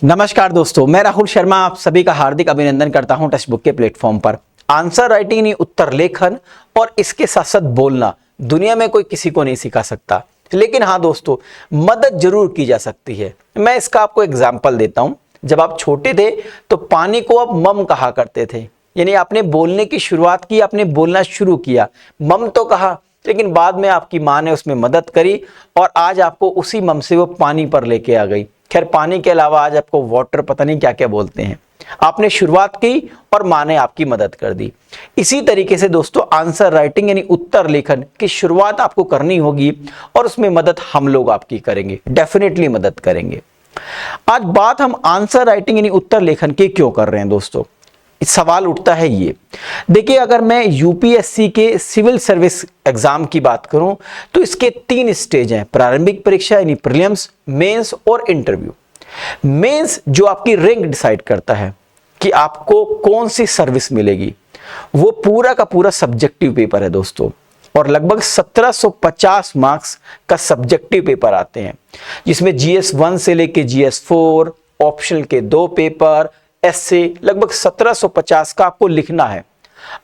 नमस्कार दोस्तों, मैं राहुल शर्मा आप सभी का हार्दिक अभिनंदन करता हूं टेक्स्ट बुक के प्लेटफॉर्म पर। आंसर राइटिंग यानी उत्तर लेखन और इसके साथ साथ बोलना दुनिया में कोई किसी को नहीं सिखा सकता, लेकिन हाँ दोस्तों, मदद जरूर की जा सकती है। मैं इसका आपको एग्जाम्पल देता हूं। जब आप छोटे थे तो पानी को आप मम कहा करते थे, यानी आपने बोलने की शुरुआत की, आपने बोलना शुरू किया, मम तो कहा, लेकिन बाद में आपकी माँ ने उसमें मदद करी और आज आपको उसी मम से वो पानी पर लेके आ गई। खैर, पानी के अलावा आज आपको वाटर पता नहीं क्या क्या बोलते हैं। आपने शुरुआत की और माँ ने आपकी मदद कर दी। इसी तरीके से दोस्तों, आंसर राइटिंग यानी उत्तर लेखन की शुरुआत आपको करनी होगी और उसमें मदद हम लोग आपकी करेंगे, डेफिनेटली मदद करेंगे। आज बात हम आंसर राइटिंग यानी उत्तर लेखन की क्यों कर रहे हैं दोस्तों, सवाल उठता है ये। देखिए, अगर मैं यूपीएससी के सिविल सर्विस एग्जाम की बात करूं तो इसके 3 स्टेज हैं, प्रारंभिक परीक्षा यानी प्रीलिम्स, मेंस और इंटरव्यू। मेंस जो आपकी रैंक डिसाइड करता है कि आपको कौन सी सर्विस मिलेगी, वो पूरा का पूरा सब्जेक्टिव पेपर है दोस्तों, और लगभग 1750 मार्क्स का सब्जेक्टिव पेपर आते हैं, जिसमें जीएस 1 से लेके जीएस 4, ऑप्शनल के 2 पेपर, ऐसे लगभग 1750 का आपको लिखना है।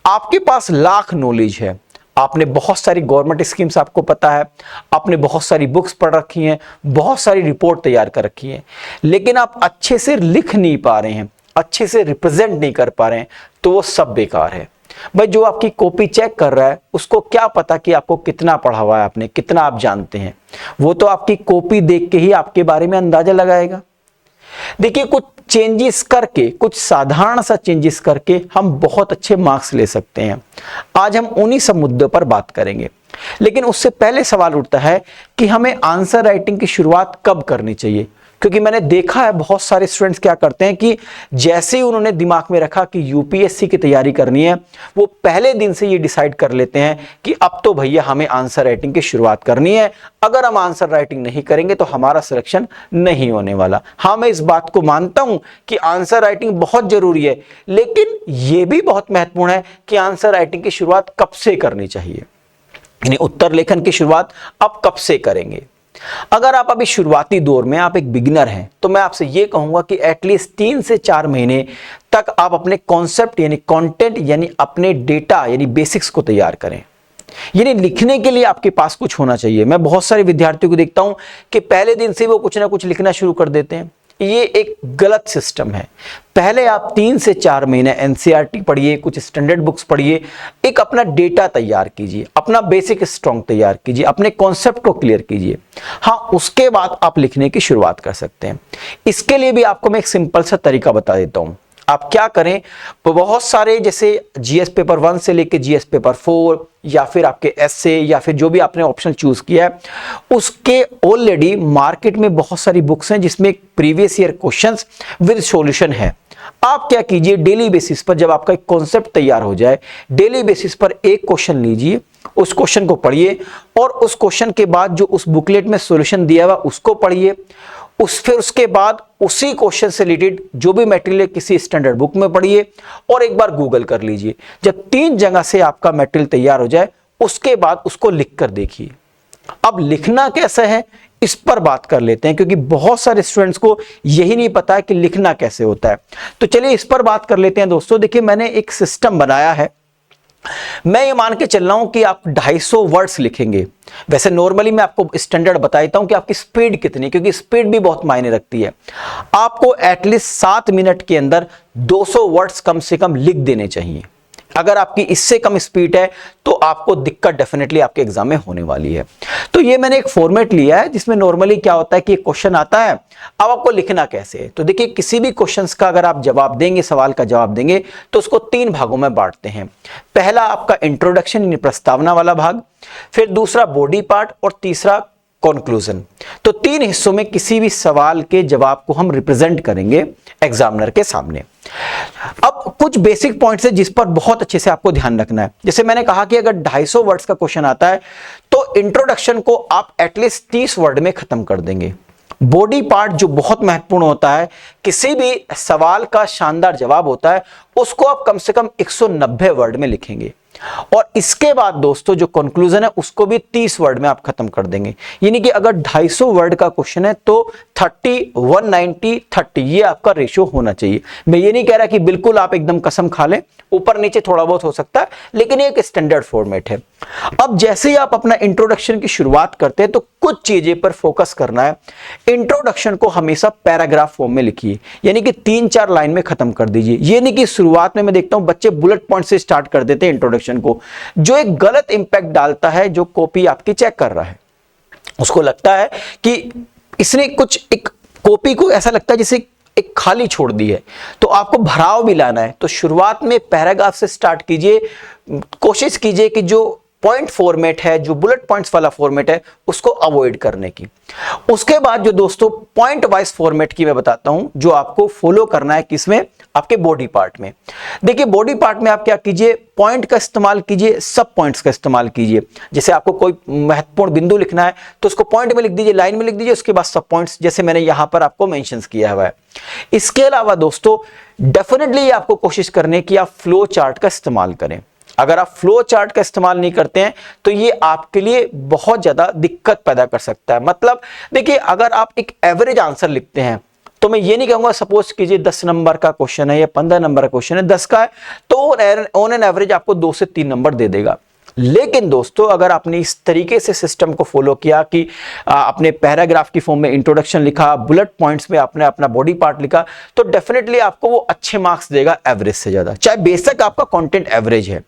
आपके पास लाख नॉलेज है, आपने बहुत सारी गवर्नमेंट स्कीम्स आपको पता है, आपने बहुत सारी बुक्स पढ़ रखी हैं, बहुत सारी रिपोर्ट तैयार कर रखी है, लेकिन आप अच्छे से लिख नहीं पा रहे हैं, अच्छे से रिप्रेजेंट नहीं कर पा रहे हैं, तो वो सब बेकार है। भाई, जो आपकी कॉपी चेक कर रहा है उसको क्या पता कि आपको कितना पढ़ा हुआ है, आपने कितना आप जानते हैं। वो तो आपकी कॉपी देख के ही आपके बारे में अंदाजा लगाएगा। देखिए, कुछ चेंजेस करके, कुछ साधारण सा चेंजेस करके हम बहुत अच्छे मार्क्स ले सकते हैं। आज हम उन्हीं सब मुद्दों पर बात करेंगे, लेकिन उससे पहले सवाल उठता है कि हमें आंसर राइटिंग की शुरुआत कब करनी चाहिए। क्योंकि मैंने देखा है बहुत सारे स्टूडेंट्स क्या करते हैं कि जैसे ही उन्होंने दिमाग में रखा कि यूपीएससी की तैयारी करनी है, वो पहले दिन से ये डिसाइड कर लेते हैं कि अब तो भैया हमें आंसर राइटिंग की शुरुआत करनी है, अगर हम आंसर राइटिंग नहीं करेंगे तो हमारा सिलेक्शन नहीं होने वाला। हाँ, मैं इस बात को मानता हूं कि आंसर राइटिंग बहुत जरूरी है, लेकिन यह भी बहुत महत्वपूर्ण है कि आंसर राइटिंग की शुरुआत कब से करनी चाहिए, यानी उत्तर लेखन की शुरुआत आप कब से करेंगे। अगर आप अभी शुरुआती दौर में, आप एक बिगिनर हैं, तो मैं आपसे यह कहूंगा कि एटलीस्ट 3 से 4 महीने तक आप अपने कॉन्सेप्ट यानी कंटेंट यानी अपने डेटा यानी बेसिक्स को तैयार करें। यानी लिखने के लिए आपके पास कुछ होना चाहिए। मैं बहुत सारे विद्यार्थियों को देखता हूं कि पहले दिन से वो कुछ ना कुछ लिखना शुरू कर देते हैं। ये एक गलत सिस्टम है। पहले आप 3 से 4 महीने एनसीईआरटी पढ़िए, कुछ स्टैंडर्ड बुक्स पढ़िए, एक अपना डेटा तैयार कीजिए, अपना बेसिक स्ट्रॉन्ग तैयार कीजिए, अपने कॉन्सेप्ट को क्लियर कीजिए। हाँ, उसके बाद आप लिखने की शुरुआत कर सकते हैं। इसके लिए भी आपको मैं एक सिंपल सा तरीका बता देता हूं। आप क्या करें, बहुत सारे जैसे जीएस पेपर 1 से लेके जीएस पेपर 4 या फिर आपके एसए या फिर जो भी आपने ऑप्शन चूज किया है, उसके ऑलरेडी मार्केट में बहुत सारी बुक्स हैं जिसमें previous year questions with solution है। आप क्या कीजिए, डेली बेसिस पर जब आपका एक कॉन्सेप्ट तैयार हो जाए, डेली बेसिस पर एक क्वेश्चन लीजिए, उस क्वेश्चन को पढ़िए और उस क्वेश्चन के बाद जो उस बुकलेट में सॉल्यूशन दिया हुआ उसको पढ़िए। फिर उसके बाद उसी क्वेश्चन से रिलेटेड जो भी मटेरियल किसी स्टैंडर्ड बुक में पढ़िए और एक बार गूगल कर लीजिए। जब 3 जगह से आपका मटेरियल तैयार हो जाए, उसके बाद उसको लिख कर देखिए। अब लिखना कैसे है इस पर बात कर लेते हैं, क्योंकि बहुत सारे स्टूडेंट्स को यही नहीं पता है कि लिखना कैसे होता है। तो चलिए इस पर बात कर लेते हैं दोस्तों। देखिए, मैंने एक सिस्टम बनाया है। मैं ये मान के चल रहा हूं कि आप 250 वर्ड्स लिखेंगे। वैसे नॉर्मली मैं आपको स्टैंडर्ड बता देता हूं कि आपकी स्पीड कितनी, क्योंकि स्पीड भी बहुत मायने रखती है। आपको एटलीस्ट 7 मिनट के अंदर 200 वर्ड्स कम से कम लिख देने चाहिए। अगर आपकी इससे कम स्पीड है तो आपको दिक्कत डेफिनेटली आपके एग्जाम में होने वाली है। तो ये मैंने एक फॉर्मेट लिया है जिसमें नॉर्मली क्या होता है कि एक क्वेश्चन आता है, अब आपको लिखना कैसे है। तो देखिए, किसी भी क्वेश्चन का अगर आप जवाब देंगे, सवाल का जवाब देंगे, तो उसको 3 भागों में बांटते हैं। पहला आपका इंट्रोडक्शन यानी प्रस्तावना वाला भाग, फिर दूसरा बॉडी पार्ट और तीसरा कंक्लूजन। तो 3 हिस्सों में किसी भी सवाल के जवाब को हम रिप्रेजेंट करेंगे एग्जामिनर के सामने। अब कुछ बेसिक पॉइंट्स है जिस पर बहुत अच्छे से आपको ध्यान रखना है। जैसे मैंने कहा कि अगर 250 वर्ड्स का क्वेश्चन आता है तो इंट्रोडक्शन को आप एटलीस्ट 30 वर्ड में खत्म कर देंगे। बॉडी पार्ट जो बहुत महत्वपूर्ण होता है, किसी भी सवाल का शानदार जवाब होता है, उसको आप कम से कम 190 वर्ड में लिखेंगे। और इसके बाद दोस्तों जो कंक्लूजन है उसको भी 30 वर्ड में आप खत्म कर देंगे। यानी कि अगर 250 वर्ड का क्वेश्चन है तो 30, 190, 30 ये आपका रेशियो होना चाहिए। मैं ये नहीं कह रहा कि बिल्कुल आप एकदम कसम खा लें, ऊपर नीचे थोड़ा बहुत हो सकता है, लेकिन ये एक स्टैंडर्ड फॉर्मेट है। अब जैसे ही आप अपना इंट्रोडक्शन की शुरुआत करते हैं तो कुछ चीजें पर फोकस करना है। इंट्रोडक्शन को हमेशा पैराग्राफ फॉर्म में लिखिए, यानी कि 3-4 लाइन में खत्म कर दीजिए। ये नहीं कि शुरुआत में मैं देखता हूं बच्चे बुलेट पॉइंट से स्टार्ट कर देते हैं इंट्रोडक्शन को, जो एक गलत इंपैक्ट डालता है। जो कॉपी आपकी चेक कर रहा है उसको लगता है कि इसने कुछ एक कॉपी को ऐसा लगता है जैसे एक खाली छोड़ दी है। तो आपको भराव भी लाना है तो शुरुआत में पैराग्राफ से स्टार्ट कीजिए। कोशिश कीजिए कि जो पॉइंट फॉर्मेट है, जो बुलेट पॉइंट्स वाला फॉर्मेट है, उसको अवॉइड करने की। उसके बाद जो दोस्तों पॉइंट वाइज फॉर्मेट की मैं बताता हूं, जो आपको फॉलो करना है किसमें, आपके बॉडी पार्ट में। देखिए बॉडी पार्ट में आप क्या कीजिए, पॉइंट का इस्तेमाल कीजिए, सब पॉइंट्स का इस्तेमाल कीजिए। जैसे आपको कोई महत्वपूर्ण बिंदु लिखना है तो उसको पॉइंट में लिख दीजिए, लाइन में लिख दीजिए, उसके बाद सब पॉइंट्स, जैसे मैंने यहां पर आपको मेंशंस किया हुआ है। इसके अलावा दोस्तों डेफिनेटली आपको कोशिश करने की आप फ्लो चार्ट का इस्तेमाल करें। अगर आप फ्लो चार्ट का इस्तेमाल नहीं करते हैं तो ये आपके लिए बहुत ज्यादा दिक्कत पैदा कर सकता है। मतलब देखिए अगर आप एक एवरेज आंसर लिखते हैं तो मैं ये नहीं कहूंगा, सपोज कीजिए 10 नंबर का क्वेश्चन है या 15 नंबर का क्वेश्चन है, 10 का है तो ऑन एन एवरेज आपको 2 से 3 नंबर दे देगा। लेकिन दोस्तों अगर आपने इस तरीके से सिस्टम को फॉलो किया कि अपने पैराग्राफ की फॉर्म में इंट्रोडक्शन लिखा, बुलेट पॉइंट्स में आपने अपना बॉडी पार्ट लिखा, तो डेफिनेटली आपको वो अच्छे मार्क्स देगा एवरेज से ज्यादा। चाहे बेशक आपका कंटेंट एवरेज है,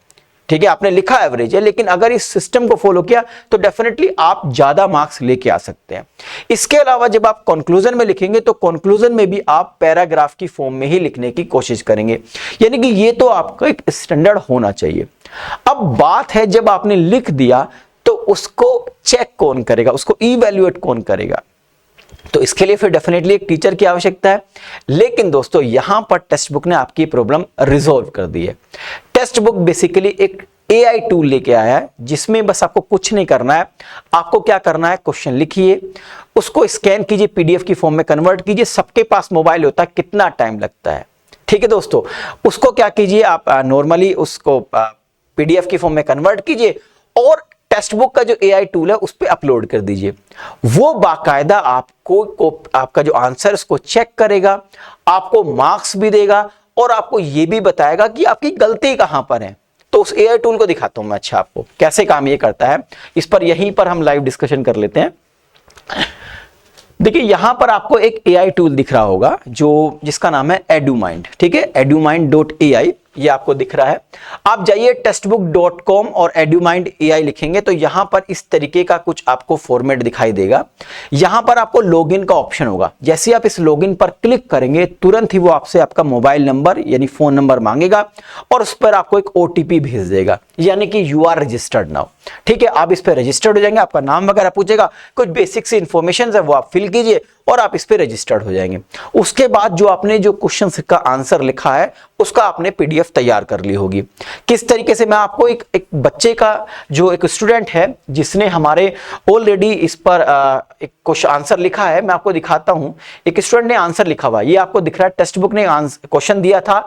ठीक है, आपने लिखा एवरेज है, लेकिन अगर इस सिस्टम को फॉलो किया तो डेफिनेटली आप ज्यादा मार्क्स लेके आ सकते हैं। इसके अलावा जब आप कंक्लूजन में लिखेंगे तो कंक्लूजन में भी आप पैराग्राफ की फॉर्म में ही लिखने की कोशिश करेंगे, यानी कि ये तो आपका एक स्टैंडर्ड होना चाहिए। अब बात है जब आपने लिख दिया तो उसको चेक कौन करेगा, उसको इवैल्यूएट कौन करेगा, तो इसके लिए फिर डेफिनेटली एक टीचर की आवश्यकता है। लेकिन दोस्तों यहां पर टेक्स्ट बुक ने आपकी प्रॉब्लम रिजॉल्व कर दी है। टेक्स्ट बुक बेसिकली एक एआई टूल लेके आया है जिसमें बस आपको कुछ नहीं करना है। आपको क्या करना है, क्वेश्चन लिखिए, उसको स्कैन कीजिए, पीडीएफ की फॉर्म में कन्वर्ट कीजिए। सबके पास मोबाइल होता है, कितना टाइम लगता है, ठीक है दोस्तों। उसको क्या कीजिए, आप नॉर्मली उसको पीडीएफ की फॉर्म में कन्वर्ट कीजिए और टेक्स्ट बुक का जो एआई टूल है उस पर अपलोड कर दीजिए। वो बाकायदा आपको आपका जो आंसर है उसको चेक करेगा, आपको मार्क्स भी देगा और आपको ये भी बताएगा कि आपकी गलती कहां पर है। तो उस एआई टूल को दिखाता हूं मैं अच्छा आपको कैसे काम ये करता है। इस पर यहीं पर हम लाइव डिस्कशन कर लेते हैं। देखिए यहां पर आपको एक एआई टूल दिख रहा होगा जो जिसका नाम है एडुमाइंड, ठीक है, edumind.ai ये आपको दिख रहा है। आप जाइए textbook.com और edumind AI लिखेंगे तो यहां पर इस तरीके का कुछ आपको फॉर्मेट दिखाई देगा। यहां पर आपको लॉगिन का ऑप्शन होगा। जैसे ही आप इस लॉगिन पर क्लिक करेंगे तुरंत ही वो आपसे आपका मोबाइल नंबर यानी फोन नंबर मांगेगा और उस पर आपको एक ओटीपी भेज देगा, यानी कि यू आर रजिस्टर्ड नाउ, ठीक है। आप इस पर रजिस्टर्ड हो जाएंगे, आपका नाम वगैरह पूछेगा, कुछ बेसिक सी इंफॉर्मेशन है वो आप फिल कीजिए और आप इस पे रजिस्टर्ड हो जाएंगे। उसके बाद जो आपने जो क्वेश्चन का आंसर लिखा है उसका आपने पीडीएफ तैयार कर ली होगी। किस तरीके से, मैं आपको एक बच्चे का जो एक स्टूडेंट है जिसने हमारे ऑलरेडी इस पर एक क्वेश्चन आंसर लिखा है, मैं आपको दिखाता हूं। एक स्टूडेंट ने आंसर लिखा हुआ, ये आपको दिख रहा है। टेक्स्ट बुक ने क्वेश्चन दिया था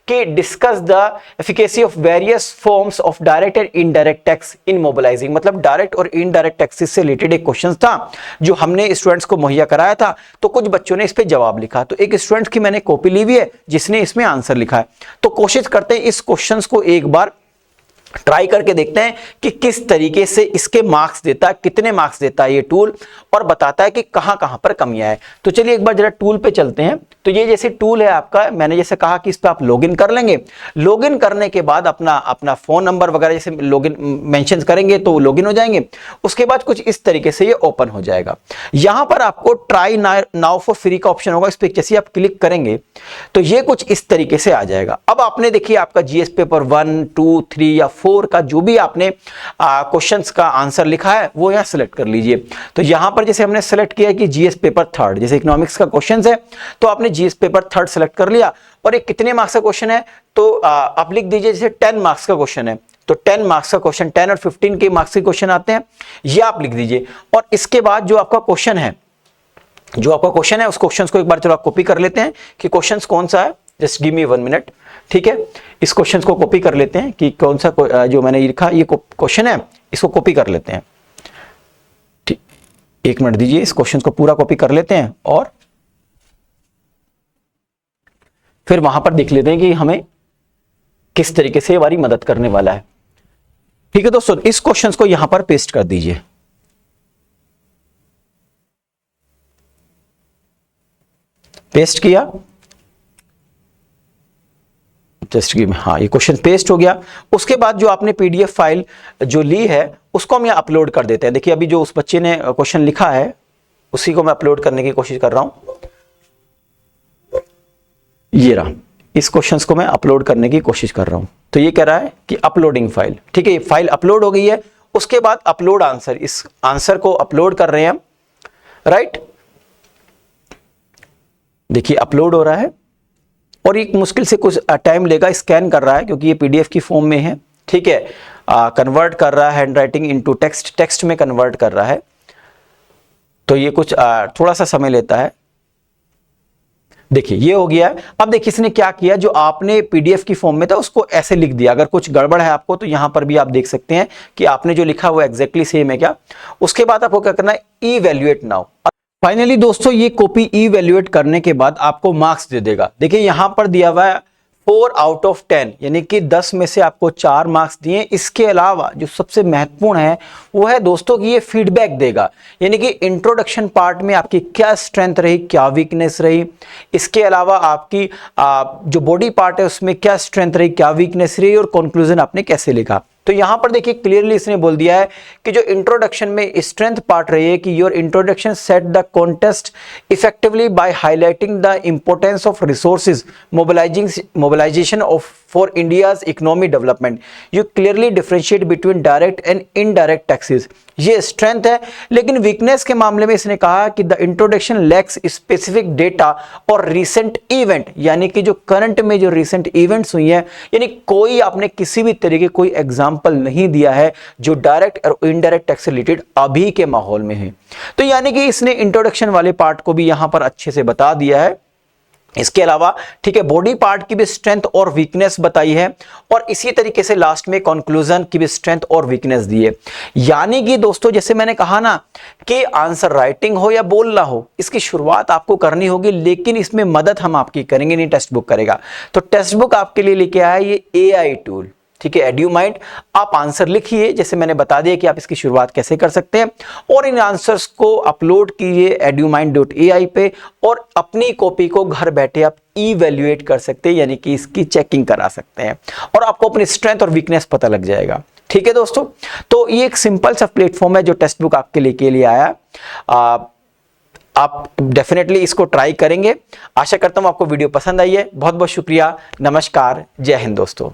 कि discuss the efficacy of various forms of direct and indirect tax in mobilising, मतलब डायरेक्ट और इनडायरेक्ट टैक्सेस से रिलेटेड एक क्वेश्चन था जो हमने स्टूडेंट्स को मुहैया कराया था। तो कुछ बच्चों ने इस पे जवाब लिखा, तो एक स्टूडेंट की मैंने कॉपी ली हुई है जिसने इसमें आंसर लिखा है। तो कोशिश करते हैं इस क्वेश्चंस को एक बार ट्राई करके देखते हैं कि किस तरीके से इसके मार्क्स देता है, कितने मार्क्स देता है ये टूल, और बताता है कि कहां कहां पर कमियां है। तो चलिए एक बार जरा टूल पे चलते हैं। तो ये जैसे टूल है आपका, मैंने जैसे कहा कि इस पे आप लॉगिन कर लेंगे। लॉगिन करने के बाद अपना फोन नंबर वगैरह जैसे लॉगिन मेंशन करेंगे तो लॉगिन हो जाएंगे। उसके बाद कुछ इस तरीके से ये ओपन हो जाएगा। यहां पर आपको ट्राई नाउ फॉर फ्री का ऑप्शन होगा, इस पे जैसे आप क्लिक करेंगे तो ये कुछ इस तरीके से आ जाएगा। अब आपने देखिए आपका जीएस पेपर 1, 2, 3 या 4 का जो भी आपने क्वेश्चंस का आंसर लिखा है वो यहां सेलेक्ट कर लीजिए। तो यहां पर जैसे हमने सेलेक्ट किया कि जीएस पेपर 3, जैसे इकोनॉमिक्स का क्वेश्चन है तो आपने जीएस पेपर 3 सेलेक्ट कर लिया। और एक कितने मार्क्स का क्वेश्चन है तो आप लिख दीजिए जैसे 10 मार्क्स का क्वेश्चन है तो 10 मार्क्स का क्वेश्चन, 10 और 15 के मार्क्स के क्वेश्चन आते हैं, ये आप लिख दीजिए। और इसके बाद जो आपका क्वेश्चन है उस क्वेश्चन को एक बार चलो आप कॉपी कर लेते हैं कि क्वेश्चन कौन सा है। जस्ट गिव मी 1 मिनट, ठीक है। इस क्वेश्चन को कॉपी कर लेते हैं कि कौन सा जो मैंने लिखा ये क्वेश्चन है, इसको कॉपी कर लेते हैं, ठीक। 1 मिनट दीजिए, इस क्वेश्चन को पूरा कॉपी कर लेते हैं और फिर वहां पर देख लेते हैं कि हमें किस तरीके से हमारी मदद करने वाला है, ठीक है दोस्तों। इस क्वेश्चन को यहां पर पेस्ट कर दीजिए, पेस्ट किया, जस्ट गिव, हाँ ये क्वेश्चन पेस्ट हो गया। उसके बाद जो आपने पीडीएफ फाइल जो ली है उसको हम यहाँ अपलोड कर देते हैं। देखिए अभी जो उस बच्चे ने क्वेश्चन लिखा है उसी को मैं अपलोड करने की कोशिश कर रहा हूं, ये रहा, इस क्वेश्चन को मैं अपलोड करने की कोशिश कर रहा हूं। तो ये कह रहा है कि अपलोडिंग फाइल, ठीक है, ये फाइल अपलोड हो गई है। उसके बाद अपलोड आंसर, इस आंसर को अपलोड कर रहे हैं हम, राइट। देखिए अपलोड हो रहा है और एक मुश्किल से कुछ टाइम लेगा, स्कैन कर रहा है क्योंकि ये पीडीएफ की फॉर्म में है, ठीक है। कन्वर्ट कर रहा है hand writing into text, text में कन्वर्ट कर रहा है, तो ये कुछ थोड़ा सा समय लेता है। देखिए ये हो गया है। अब देखिए इसने क्या किया, जो आपने पीडीएफ की फॉर्म में था उसको ऐसे लिख दिया। अगर कुछ गड़बड़ है आपको तो यहां पर भी आप देख सकते हैं कि आपने जो लिखा वो एग्जैक्टली सेम है क्या। उसके बाद आपको क्या करना है, इवैल्यूएट नाउ। फाइनली दोस्तों ये कॉपी इवैल्यूएट करने के बाद आपको मार्क्स दे देगा। देखिए यहां पर दिया हुआ है 4 आउट ऑफ 10, यानी कि 10 में से आपको 4 मार्क्स दिए। इसके अलावा जो सबसे महत्वपूर्ण है वो है दोस्तों कि ये फीडबैक देगा, यानी कि इंट्रोडक्शन पार्ट में आपकी क्या स्ट्रेंथ रही, क्या वीकनेस रही। इसके अलावा आपकी जो बॉडी पार्ट है उसमें क्या स्ट्रेंथ रही, क्या वीकनेस रही, और कंक्लूजन आपने कैसे लिखा। तो यहां पर देखिए क्लियरली इसने बोल दिया है कि जो इंट्रोडक्शन में स्ट्रेंथ पार्ट रही है कि your introduction set the context effectively by highlighting the importance of resources mobilisation of for India's economy development. You clearly differentiate between direct and indirect taxes. ये स्ट्रेंथ है। लेकिन वीकनेस के मामले में इसने कहा कि the introduction lacks specific data और रिसेंट इवेंट, यानी कि जो करंट में जो रिसेंट इवेंट्स हुई हैं, यानी कोई आपने किसी भी तरीके कोई एग्जाम्पल नहीं दिया है जो डायरेक्ट और इनडायरेक्ट टैक्स से रिलेटेड अभी के माहौल में है। तो यानी कि इसने इंट्रोडक्शन वाले पार्ट को भी यहां पर अच्छे से बता दिया है। इसके अलावा ठीक है बॉडी पार्ट की भी स्ट्रेंथ और वीकनेस बताई है, और इसी तरीके से लास्ट में कंक्लूजन की भी स्ट्रेंथ और वीकनेस दी है। यानी कि दोस्तों जैसे मैंने कहा ना कि आंसर राइटिंग हो या बोलना हो, इसकी शुरुआत आपको करनी होगी, लेकिन इसमें मदद हम आपकी करेंगे नहीं, टेक्स्ट बुक करेगा। तो टेक्स्ट बुक आपके लिए लेके आया ये AI टूल, ठीक है, एड्यूमाइंड। आप आंसर लिखिए, जैसे मैंने बता दिया कि आप इसकी शुरुआत कैसे कर सकते हैं, और इन आंसर्स को अपलोड कीजिए edumind.ai पे, और अपनी कॉपी को घर बैठे आप इवैल्यूएट कर सकते हैं, यानी कि इसकी चेकिंग करा सकते हैं, और आपको अपनी स्ट्रेंथ और वीकनेस पता लग जाएगा। ठीक है दोस्तों, तो ये एक सिंपल सा प्लेटफॉर्म है जो टेक्स्ट बुक आपके लिए आया। आप डेफिनेटली इसको ट्राई करेंगे। आशा करता हूं आपको वीडियो पसंद आई है। बहुत बहुत शुक्रिया। नमस्कार, जय हिंद दोस्तों।